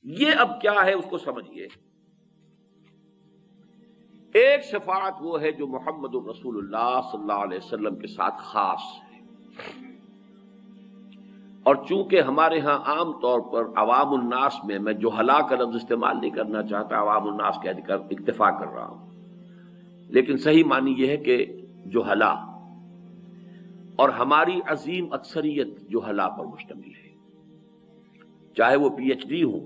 یہ اب کیا ہے اس کو سمجھیے. ایک شفاعت وہ ہے جو محمد رسول اللہ صلی اللہ علیہ وسلم کے ساتھ خاص ہے، اور چونکہ ہمارے ہاں عام طور پر عوام الناس میں جہلا کا لفظ استعمال نہیں کرنا چاہتا، عوام الناس کہہ کر اکتفا کر رہا ہوں، لیکن صحیح معنی یہ ہے کہ جہلا، اور ہماری عظیم اکثریت جہلا پر مشتمل ہے، چاہے وہ پی ایچ ڈی ہوں،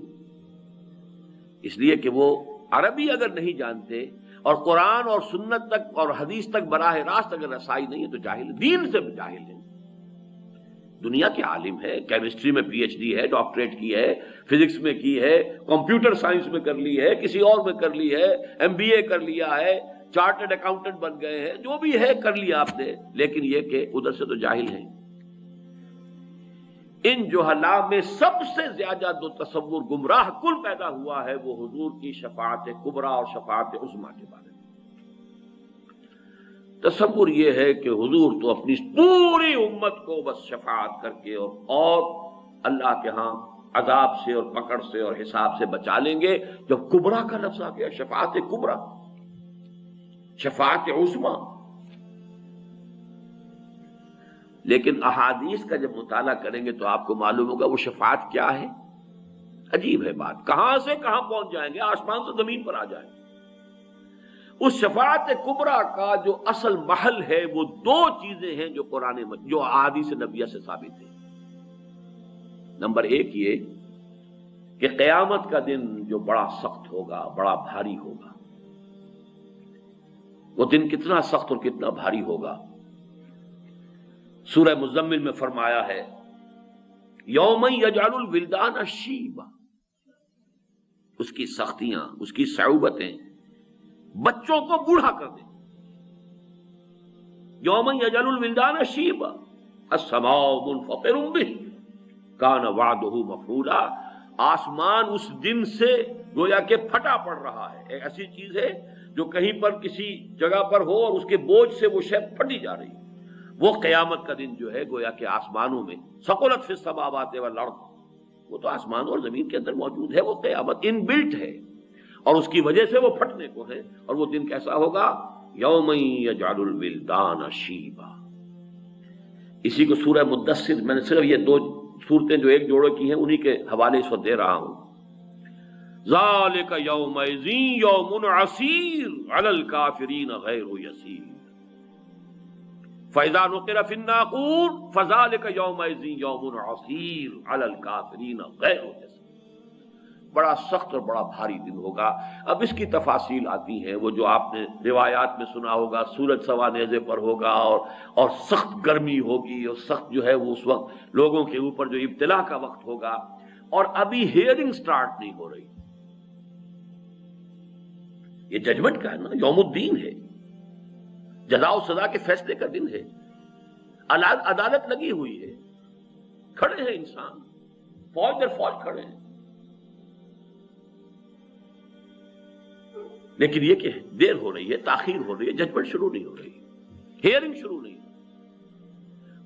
اس لیے کہ وہ عربی اگر نہیں جانتے اور قرآن اور سنت تک اور حدیث تک براہ راست اگر رسائی نہیں ہے تو جاہل، دین سے بھی جاہل ہے. دنیا کے عالم ہے، کیمسٹری میں پی ایچ ڈی ہے، ڈاکٹریٹ کی ہے، فزکس میں کی ہے، کمپیوٹر سائنس میں کر لی ہے، کسی اور میں کر لی ہے، ایم بی اے کر لیا ہے، چارٹرڈ اکاؤنٹنٹ بن گئے ہیں، جو بھی ہے کر لیا آپ نے، لیکن یہ کہ ادھر سے تو جاہل ہیں. ان جہلا میں سب سے زیادہ جو تصور گمراہ کل پیدا ہوا ہے وہ حضور کی شفاعت کبریٰ اور شفاعت عظمیٰ کے بارے میں. تصور یہ ہے کہ حضور تو اپنی پوری امت کو بس شفاعت کر کے اور اللہ کے ہاں عذاب سے اور پکڑ سے اور حساب سے بچا لیں گے. جب کبریٰ کا لفظ آ گیا، شفاعت کبریٰ، شفاعت عظمیٰ، لیکن احادیث کا جب مطالعہ کریں گے تو آپ کو معلوم ہوگا وہ شفاعت کیا ہے. عجیب ہے بات، کہاں سے کہاں پہنچ جائیں گے، آسمان سے زمین پر آ جائیں گے. اس شفاعت کبریٰ کا جو اصل محل ہے وہ دو چیزیں ہیں جو احادیث نبویہ سے ثابت ہیں. نمبر ایک یہ کہ قیامت کا دن جو بڑا سخت ہوگا، بڑا بھاری ہوگا. وہ دن کتنا سخت اور کتنا بھاری ہوگا، سورہ مزمل میں فرمایا ہے یوم یجعل الولدان شیبا. اس کی سختیاں، اس کی صعوبتیں بچوں کو بوڑھا کر دیں. یوم یجعل الولدان شیبا السماء منفطر به کان وعدہ مفعولا. آسمان اس دن سے گویا کہ پھٹا پڑ رہا ہے. ایک ایسی چیز ہے جو کہیں پر کسی جگہ پر ہو اور اس کے بوجھ سے وہ شے پھٹی جا رہی ہے. وہ قیامت کا دن جو ہے گویا کہ آسمانوں میں ثقلت فی السماوات والارض، وہ تو آسمان اور زمین کے اندر موجود ہے. وہ قیامت ان بلٹ ہے اور اس کی وجہ سے وہ پھٹنے کو ہے. اور وہ دن کیسا ہوگا؟ یوم یجعل الولدان شیبا. اسی کو سورہ مدثر، میں نے صرف یہ دو صورتیں جو ایک جوڑے کی ہیں انہی کے حوالے اس وقت دے رہا ہوں. ذالک یومئذ یوم عسیر علی الکافرین غیر یسیر فَإِذَا نُقِرَ فِي النَّاقُورِ فَذَلِكَ يَوْمَئِذٍ يَوْمٌ عَسِيرٌ عَلَى الْكَافِرِينَ غَيْرُ يَسِيرٌ. بڑا سخت اور بڑا بھاری دن ہوگا. اب اس کی تفاصیل آتی ہیں، وہ جو آپ نے روایات میں سنا ہوگا، سورج سوا نیزے پر ہوگا اور سخت گرمی ہوگی، اور سخت جو ہے وہ اس وقت لوگوں کے اوپر جو ابتلا کا وقت ہوگا. اور ابھی ہیئرنگ سٹارٹ نہیں ہو رہی. یہ ججمنٹ کا ہے نا، یوم الدین ہے، جزا و سزا کے فیصلے کا دن ہے. عدالت لگی ہوئی ہے، کھڑے ہیں انسان، فوج در فوج کھڑے ہیں. لیکن یہ کہ دیر ہو رہی ہے، تاخیر ہو رہی ہے، ججمنٹ شروع نہیں ہو رہی، ہیئرنگ شروع نہیں.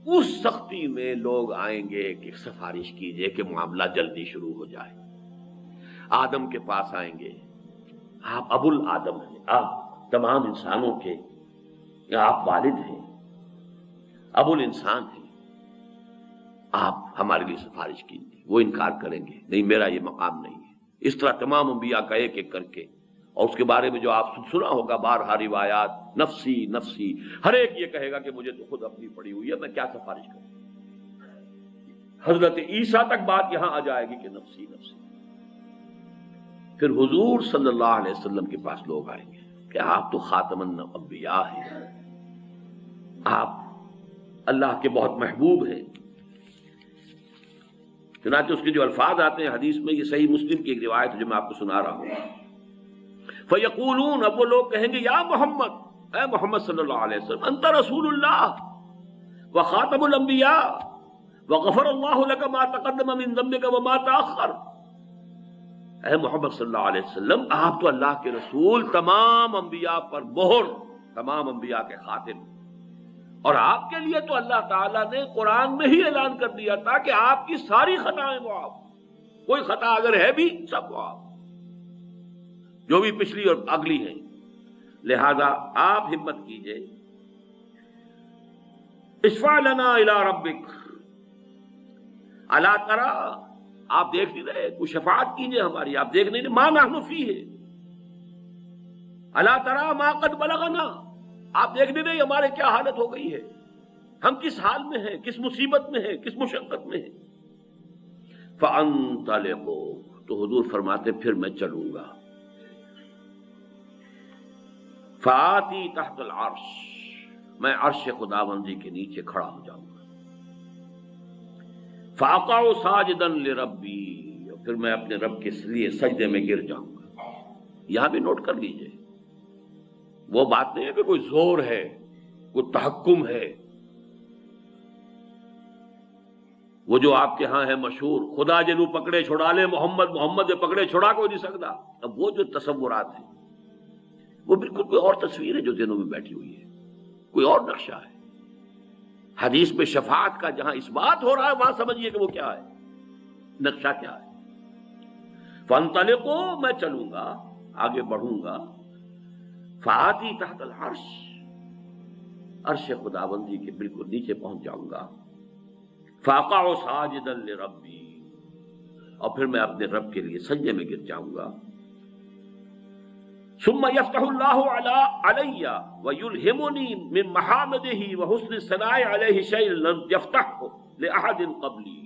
اس سختی میں لوگ آئیں گے کہ سفارش کیجئے کہ معاملہ جلدی شروع ہو جائے. آدم کے پاس آئیں گے، آپ ابو الآدم ہیں، آپ تمام انسانوں کے آپ والد ہیں، ابو الانسان ہیں، آپ ہمارے لیے سفارش کیجیے. وہ انکار کریں گے، نہیں میرا یہ مقام نہیں ہے. اس طرح تمام انبیاء کا ایک ایک کر کے، اور اس کے بارے میں جو آپ سنا ہوگا بارہا روایات، نفسی نفسی، ہر ایک یہ کہے گا کہ مجھے تو خود اپنی پڑی ہوئی ہے، میں کیا سفارش کروں. حضرت عیسیٰ تک بات یہاں آ جائے گی کہ نفسی نفسی. پھر حضور صلی اللہ علیہ وسلم کے پاس لوگ آئیں گے کہ آپ تو خاتم الانبیاء ہیں، آپ اللہ کے بہت محبوب ہیں. چنانچہ اس کے جو الفاظ آتے ہیں حدیث میں، یہ صحیح مسلم کی ایک روایت ہے جو میں آپ کو سنا رہا ہوں. فَيَقُولُونَ، اب وہ لوگ کہیں گے یا محمد، اے محمد صلی اللہ علیہ وسلم، انت رسول اللہ وخاتم الانبیاء وغفر اللہ لك ما تقدم من ذنبك وما تأخر. اے محمد صلی اللہ علیہ وسلم، آپ تو اللہ کے رسول، تمام انبیاء پر مہر، تمام انبیاء کے خاتم، اور آپ کے لیے تو اللہ تعالیٰ نے قرآن میں ہی اعلان کر دیا تھا کہ آپ کی ساری خطائیں معاف، کوئی خطا اگر ہے بھی سب معاف، جو بھی پچھلی اور اگلی ہے۔ لہذا آپ ہمت کیجئے، اشفع لنا الی ربک، الا ترى، آپ دیکھ نہیں رہے، کوئی شفاعت کیجئے ہماری، آپ دیکھ نہیں رہے، ما نحن فیہ، الا ترى ما قد بلغنا، آپ دیکھ نہیں رہے ہمارے کیا حالت ہو گئی ہے، ہم کس حال میں ہیں، کس مصیبت میں ہیں، کس مشقت میں ہیں۔ فانطلقوا، تو حضور فرماتے پھر میں چلوں گا، فآتی تحت العرش، میں عرش خداوندی کے نیچے کھڑا ہو جاؤں گا، فاقع ساجدا لربی، اور پھر میں اپنے رب کے لیے سجدے میں گر جاؤں گا۔ یہاں بھی نوٹ کر لیجئے، وہ بات نہیں ہے کہ کوئی زور ہے، کوئی تحکم ہے، وہ جو آپ کے ہاں ہے مشہور، خدا جنو پکڑے چھڑا لے محمد، محمد پکڑے چھڑا کوئی نہیں سکتا۔ اب وہ جو تصورات ہیں وہ بالکل کوئی اور تصویر ہے جو ذہنوں میں بیٹھی ہوئی ہے، کوئی اور نقشہ ہے۔ حدیث میں شفاعت کا جہاں اس بات ہو رہا ہے وہاں سمجھیے کہ وہ کیا ہے، نقشہ کیا ہے۔ فانطلقوا، میں چلوں گا، آگے بڑھوں گا، فآتی تحت العرش، عرش خداوندی کے بالکل نیچے پہنچ جاؤں گا، فاقع ساجدا لربی، اور پھر میں اپنے رب کے لیے سجدے میں گر جاؤں گا۔ ثم يفتح الله علی ويلهمنی من محامدہ وحسن الثناء علیہ شیء لم يفتحه لأحد قبلی،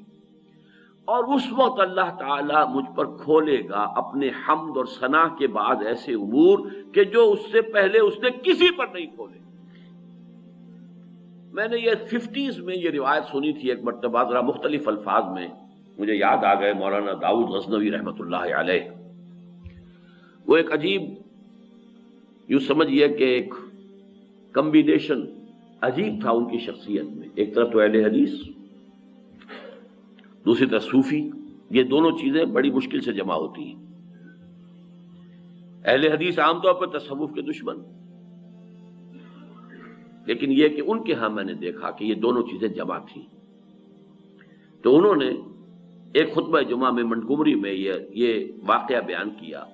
اور اس وقت اللہ تعالیٰ مجھ پر کھولے گا اپنے حمد اور ثنا کے بعد ایسے امور کہ جو اس سے پہلے اس نے کسی پر نہیں کھولے۔ میں نے یہ 50s میں یہ روایت سنی تھی ایک مرتبہ، ذرا مختلف الفاظ میں، مجھے یاد آ گئے مولانا داؤد غزنوی رحمۃ اللہ علیہ۔ وہ ایک عجیب، یوں سمجھئے کہ ایک کمبینیشن عجیب تھا ان کی شخصیت میں، ایک طرف تو اہل حدیث، دوسری طرف صوفی، یہ دونوں چیزیں بڑی مشکل سے جمع ہوتی ہیں۔ اہل حدیث عام طور پر تصوف کے دشمن، لیکن یہ کہ ان کے ہاں میں نے دیکھا کہ یہ دونوں چیزیں جمع تھیں۔ تو انہوں نے ایک خطبہ جمعہ میں منٹگمری میں یہ واقعہ بیان کیا،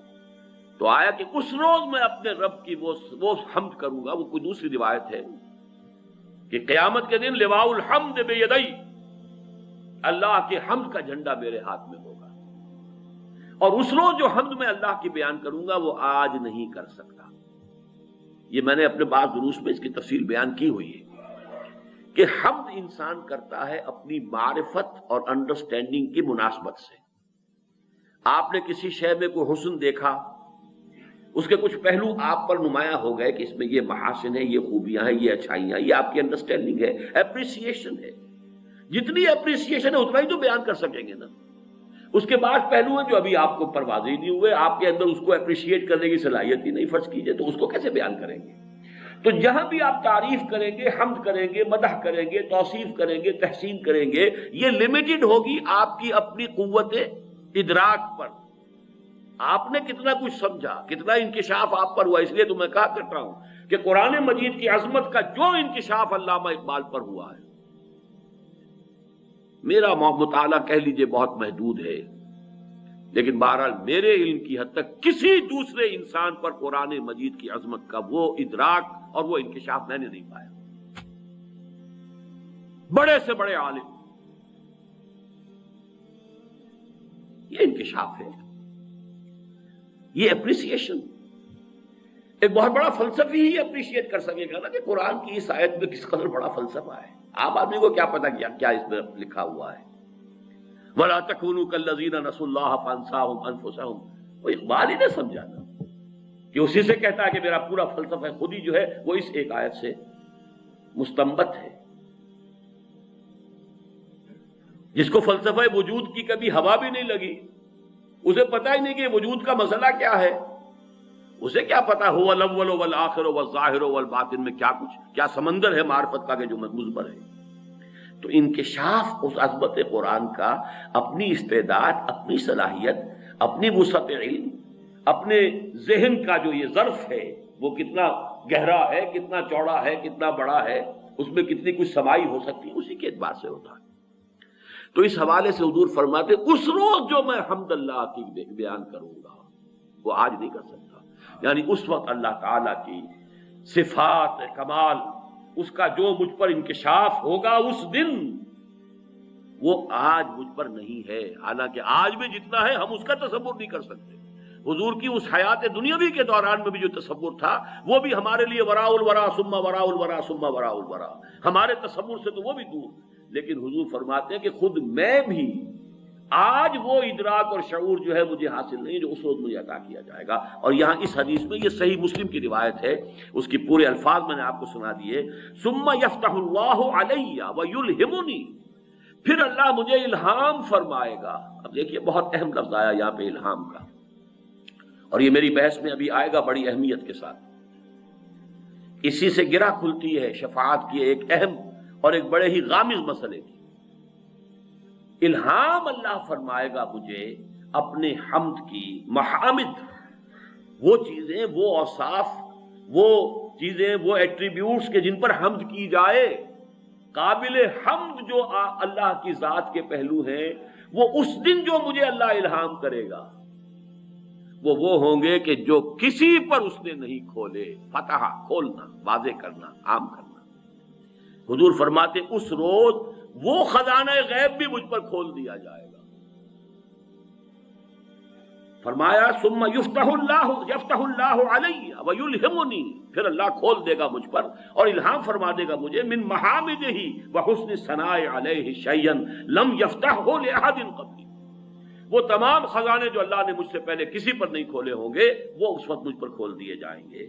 تو آیا کہ اس روز میں اپنے رب کی وہ حمد کروں گا۔ وہ کوئی دوسری روایت ہے کہ قیامت کے دن لواء الحمد بیدی، اللہ کے حمد کا جھنڈا میرے ہاتھ میں ہوگا، اور اس روز جو حمد میں اللہ کی بیان کروں گا وہ آج نہیں کر سکتا۔ یہ میں نے اپنے بعض دروس میں اس کی تفصیل بیان کی ہوئی ہے کہ حمد انسان کرتا ہے اپنی معرفت اور انڈرسٹینڈنگ کی مناسبت سے۔ آپ نے کسی شے میں کوئی حسن دیکھا، اس کے کچھ پہلو آپ پر نمایاں ہو گئے کہ اس میں یہ محاسن ہے، یہ خوبیاں ہیں، یہ اچھائیاں، یہ آپ کی انڈرسٹینڈنگ ہے، اپریسیشن ہے۔ جتنی اپریسیشن ہے اتنا ہی تو بیان کر سکیں گے نا۔ اس کے بعد پہلو ہیں جو ابھی آپ کو پر واضح نہیں ہوئے، آپ کے اندر اس کو اپریشیٹ کرنے کی صلاحیت ہی نہیں فرض کیجئے، تو اس کو کیسے بیان کریں گے؟ تو جہاں بھی آپ تعریف کریں گے، حمد کریں گے، مدح کریں گے، توصیف کریں گے، تحسین کریں گے، یہ لمیٹڈ ہوگی آپ کی اپنی قوت ادراک پر۔ آپ نے کتنا کچھ سمجھا، کتنا انکشاف آپ پر ہوا۔ اس لیے تو میں کہا کرتا ہوں کہ قرآن مجید کی عظمت کا جو انکشاف علامہ اقبال پر ہوا ہے، میرا مطالعہ کہہ لیجئے بہت محدود ہے، لیکن بہرحال میرے علم کی حد تک کسی دوسرے انسان پر قرآن مجید کی عظمت کا وہ ادراک اور وہ انکشاف میں نے نہیں پایا۔ بڑے سے بڑے عالم، یہ انکشاف ہے، یہ اپریسیشن۔ ایک بہت بڑا فلسفی ہی اپریشیٹ کر سکے گا نا کہ قرآن کی اس آیت میں کس قدر بڑا فلسفہ ہے۔ عام آدمی کو کیا پتا کیا اس میں لکھا ہوا ہے۔ وَلَا تَكُونُوا كَالَّذِينَ نَسُوا اللَّهَ فَأَنسَاهُمْ أَنفُسَهُمْ، وہ اقبال ہی نے سمجھانا کہ اسی سے کہتا ہے کہ میرا پورا فلسفہ خود ہی جو ہے وہ اس ایک آیت سے مستنبت ہے۔ جس کو فلسفہ وجود کی کبھی ہوا بھی نہیں لگی، اسے پتہ ہی نہیں کہ وجود کا مسئلہ کیا ہے، اسے کیا پتا هو الاول والآخر والظاہر والباطن میں کیا سمندر ہے معرفت کا کہ جو مضمر ہے۔ تو انکشاف اس عظمت قرآن کا اپنی استعداد، اپنی صلاحیت، اپنی وسعت علم، اپنے ذہن کا جو یہ ظرف ہے وہ کتنا گہرا ہے، کتنا چوڑا ہے، کتنا بڑا ہے، اس میں کتنی کچھ سمائی ہو سکتی ہے، اسی کے اعتبار سے ہوتا ہے۔ تو اس حوالے سے حضور فرماتے اس روز جو میں حمد اللہ کی بیان کروں گا وہ آج نہیں کر سکتا، یعنی اس وقت اللہ تعالیٰ کی صفات کمال اس کا جو مجھ پر انکشاف ہوگا اس دن، وہ آج مجھ پر نہیں ہے، حالانکہ آج بھی جتنا ہے ہم اس کا تصور نہیں کر سکتے۔ حضور کی اس حیات دنیاوی کے دوران میں بھی جو تصور تھا وہ بھی ہمارے لیے وراء الورا ثم وراء الورا ثم وراء الورا، ہمارے تصور سے تو وہ بھی دور، لیکن حضور فرماتے ہیں کہ خود میں بھی آج وہ ادراک اور شعور جو ہے مجھے حاصل نہیں جو اس روز مجھے عطا کیا جائے گا۔ اور یہاں اس حدیث میں، یہ صحیح مسلم کی روایت ہے، اس کی پورے الفاظ میں نے آپ کو سنا دیے، ثم یفتح اللہ علی ویلہمنی، پھر اللہ مجھے الہام فرمائے گا۔ اب دیکھیے بہت اہم لفظ آیا یہاں پہ الہام کا، اور یہ میری بحث میں ابھی آئے گا بڑی اہمیت کے ساتھ۔ اسی سے گرہ کھلتی ہے شفاعت کی ایک اہم اور ایک بڑے ہی غامض مسئلے کی۔ الہام اللہ فرمائے گا مجھے اپنے حمد کی محامد، وہ چیزیں، وہ اوصاف، وہ چیزیں، وہ ایٹریبیوٹس کے جن پر حمد کی جائے، قابل حمد جو اللہ کی ذات کے پہلو ہیں، وہ اس دن جو مجھے اللہ الہام کرے گا وہ ہوں گے کہ جو کسی پر اس نے نہیں کھولے۔ فتح، کھولنا، واضح کرنا، عام کرنا۔ حضور فرماتے اس روز وہ خزانہ غیب بھی مجھ پر کھول دیا جائے گا۔ فرمایا ثم یفتح اللہ علی ویلہمنی، پھر اللہ کھول دے گا مجھ پر اور الہام فرما دے گا مجھے، من محامدہ وحسن الثناء علیہ شیئا لم یفتحہ لأحد قبلی، وہ تمام خزانے جو اللہ نے مجھ سے پہلے کسی پر نہیں کھولے ہوں گے وہ اس وقت مجھ پر کھول دیے جائیں گے۔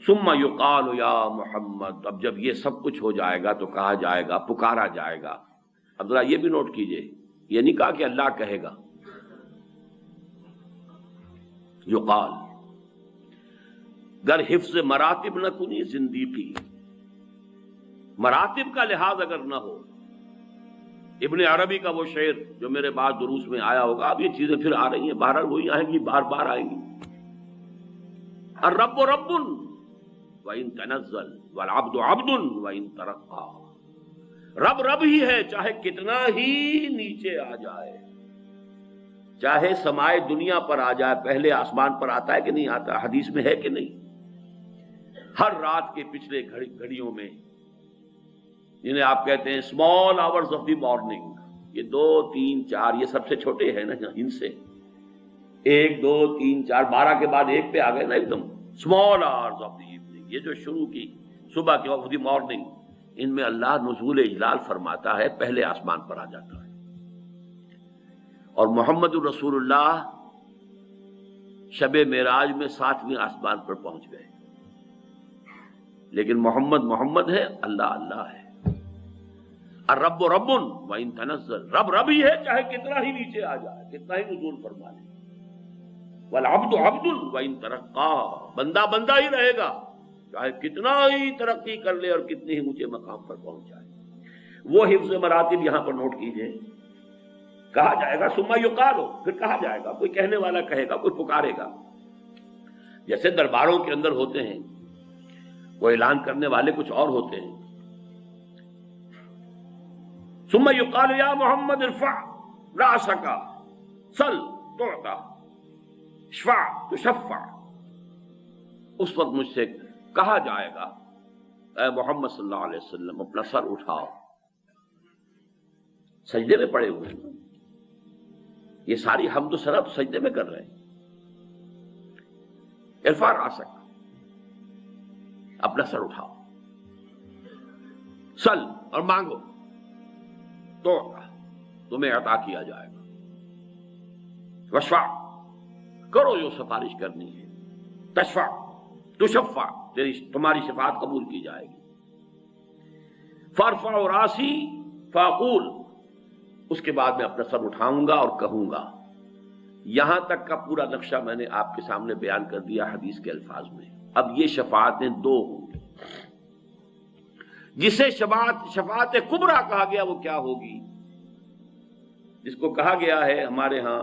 ثم یقال یا محمد، اب جب یہ سب کچھ ہو جائے گا تو کہا جائے گا، پکارا جائے گا۔ اب ذرا یہ بھی نوٹ کیجئے، یہ نہیں کہا کہ اللہ کہے گا، یقال۔ گر حفظ مراتب نہ کنی زندیقی، مراتب کا لحاظ اگر نہ ہو، ابن عربی کا وہ شعر جو میرے بعد دروس میں آیا ہوگا، اب یہ چیزیں پھر آ رہی ہیں، بہرحال وہی آئیں گی، بار بار آئیں گی۔ الرب رب وَإِن تنزل والعبد عبد وَإِن ترقى، رب رب ہی ہے چاہے کتنا ہی نیچے آ جائے، چاہے سمائے دنیا پر آ جائے، پہلے آسمان پر آتا ہے کہ نہیں آتا، حدیث میں ہے کہ نہیں؟ ہر رات کے پچھلے گھڑیوں میں، جنہیں آپ کہتے ہیں small hours of the morning, یہ 2 3 4 یہ سب سے چھوٹے ہیں نا، ان سے 1 2 3 4 12 کے بعد 1 پہ آ گئے نا ایک دم، small hours of the evening, یہ جو شروع کی صبح کے وقت دی مارننگ، ان میں اللہ نزول اجلال فرماتا ہے، پہلے آسمان پر آ جاتا ہے۔ اور محمد الرسول اللہ شب معراج میں 7ویں آسمان پر پہنچ گئے، لیکن محمد محمد ہے، اللہ اللہ ہے۔ الرب رب وَإِن تنزل، رب رب ہی ہے چاہے کتنا ہی نیچے آ جائے، کتنا ہی نزول فرما لے۔ والعبد عبد وَإِن ترقى، بندہ بندہ ہی رہے گا چاہے کتنا ہی ترقی کر لے اور کتنے ہی اونچے مقام پر پہنچ جائے۔ وہ حفظ مراتب یہاں پر نوٹ کیجئے، کہا جائے گا ثم یقال، پھر کہا جائے گا، کوئی کہنے والا کہے گا، کوئی پکارے گا، جیسے درباروں کے اندر ہوتے ہیں، وہ اعلان کرنے والے کچھ اور ہوتے ہیں۔ ثم یقال یا محمد ارفع رأسک سل تعطى اشفع تشفع، اس وقت مجھ سے کہا جائے گا اے محمد صلی اللہ علیہ وسلم اپنا سر اٹھاؤ، سجدے میں پڑے ہوئے ہیں، یہ ساری حمد و ثنا تو سجدے میں کر رہے ہیں۔ ارفع رأسک، اپنا سر اٹھاؤ، سل اور مانگو، تو تمہیں عطا کیا جائے گا، وشفع، کرو جو سفارش کرنی ہے، تشفع تشفع، تمہاری شفاعت قبول کی جائے گی۔ فارفع راسی فاقول، اس کے بعد میں اپنا سر اٹھاؤں گا اور کہوں گا۔ یہاں تک کا پورا نقشہ میں نے آپ کے سامنے بیان کر دیا حدیث کے الفاظ میں۔ اب یہ شفاعتیں 2 ہوں گی، جسے شفاعت کبریٰ کہا گیا وہ کیا ہوگی، جس کو کہا گیا ہے ہمارے ہاں،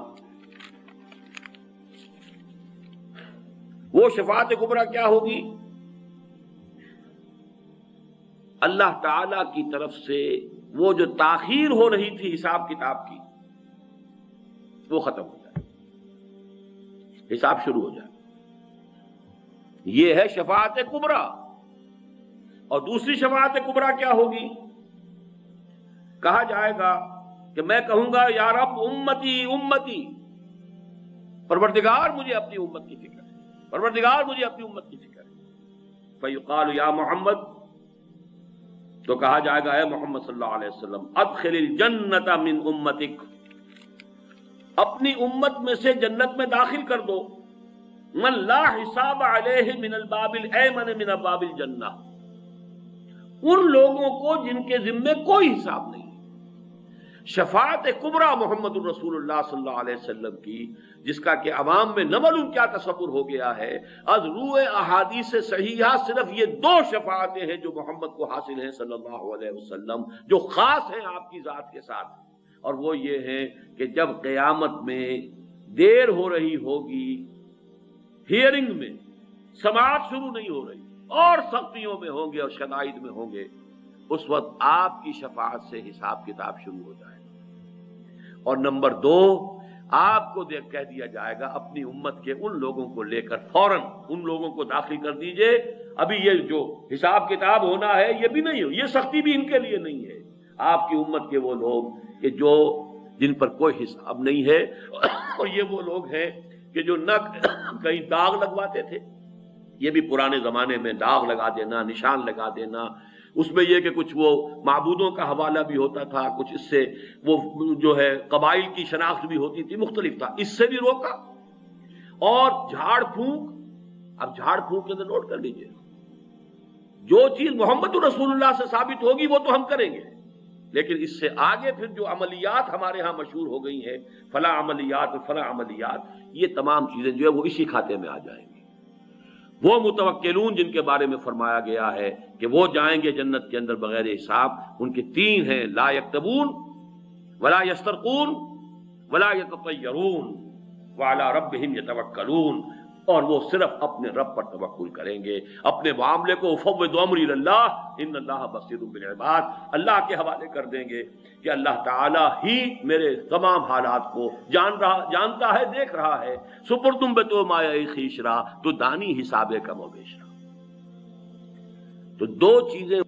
وہ شفاعت کبریٰ کیا ہوگی؟ اللہ تعالی کی طرف سے وہ جو تاخیر ہو رہی تھی حساب کتاب کی وہ ختم ہو جائے، حساب شروع ہو جائے. یہ ہے شفاعت کبریٰ. اور دوسری شفاعت کبریٰ کیا ہوگی؟ کہا جائے گا کہ میں کہوں گا یا رب امتی امتی، پروردگار مجھے اپنی امت کی فکر ہے، پروردگار مجھے اپنی امت کی فکر ہے. فیقال یا محمد، تو کہا جائے گا اے محمد صلی اللہ علیہ وسلم ادخل الجنت من امتک، اپنی امت میں سے جنت میں داخل کر دو. من لا حساب علیہ من الباب الایمن من ابواب الجنہ، ان لوگوں کو جن کے ذمے کوئی حساب نہیں. شفاعت کبریٰ محمد الرسول اللہ صلی اللہ علیہ وسلم کی، جس کا کہ عوام میں نہ معلوم کیا تصور ہو گیا ہے. از روح احادیث صحیحہ صرف یہ دو شفاعتیں ہیں جو محمد کو حاصل ہیں صلی اللہ علیہ وسلم، جو خاص ہیں آپ کی ذات کے ساتھ. اور وہ یہ ہے کہ جب قیامت میں دیر ہو رہی ہوگی، ہیئرنگ میں سماعت شروع نہیں ہو رہی اور سختیوں میں ہوں گے اور شدائد میں ہوں گے، اس وقت آپ کی شفاعت سے حساب کتاب شروع ہو جائے گا. اور نمبر دو، آپ کو کہہ دیا جائے گا اپنی امت کے ان لوگوں کو لے کر فوراً ان لوگوں کو داخل کر دیجئے. ابھی یہ جو حساب کتاب ہونا ہے یہ بھی نہیں ہو، یہ سختی بھی ان کے لیے نہیں ہے. آپ کی امت کے وہ لوگ کہ جو جن پر کوئی حساب نہیں ہے، اور یہ وہ لوگ ہیں کہ جو نہ کہیں داغ لگواتے تھے. یہ بھی پرانے زمانے میں داغ لگا دینا، نشان لگا دینا، اس میں یہ کہ کچھ وہ معبودوں کا حوالہ بھی ہوتا تھا، کچھ اس سے وہ جو ہے قبائل کی شناخت بھی ہوتی تھی، مختلف تھا. اس سے بھی روکا. اور جھاڑ پھونک، اب جھاڑ پھونک کے اندر نوٹ کر لیجئے، جو چیز محمد رسول اللہ سے ثابت ہوگی وہ تو ہم کریں گے، لیکن اس سے آگے پھر جو عملیات ہمارے ہاں مشہور ہو گئی ہیں، فلاں عملیات فلاں عملیات، یہ تمام چیزیں جو ہے وہ اسی کھاتے میں آ جائیں گی. وہ متوکلون جن کے بارے میں فرمایا گیا ہے کہ وہ جائیں گے جنت کے اندر بغیر حساب، ان کے تین ہیں: لا یکتبون ولا یسترقون ولا یتطیرون وعلی ربہم یتوکلون. اور وہ صرف اپنے رب پر توکل کریں گے، اپنے معاملے کو افوض امری اللہ ان اللہ بصیر بالعباد، اللہ کے حوالے کر دیں گے کہ اللہ تعالی ہی میرے تمام حالات کو جانتا ہے، دیکھ رہا ہے. سپرتم بتو مایہ خیشرا تو دانی حساب کم و بیشرا. تو دو چیزیں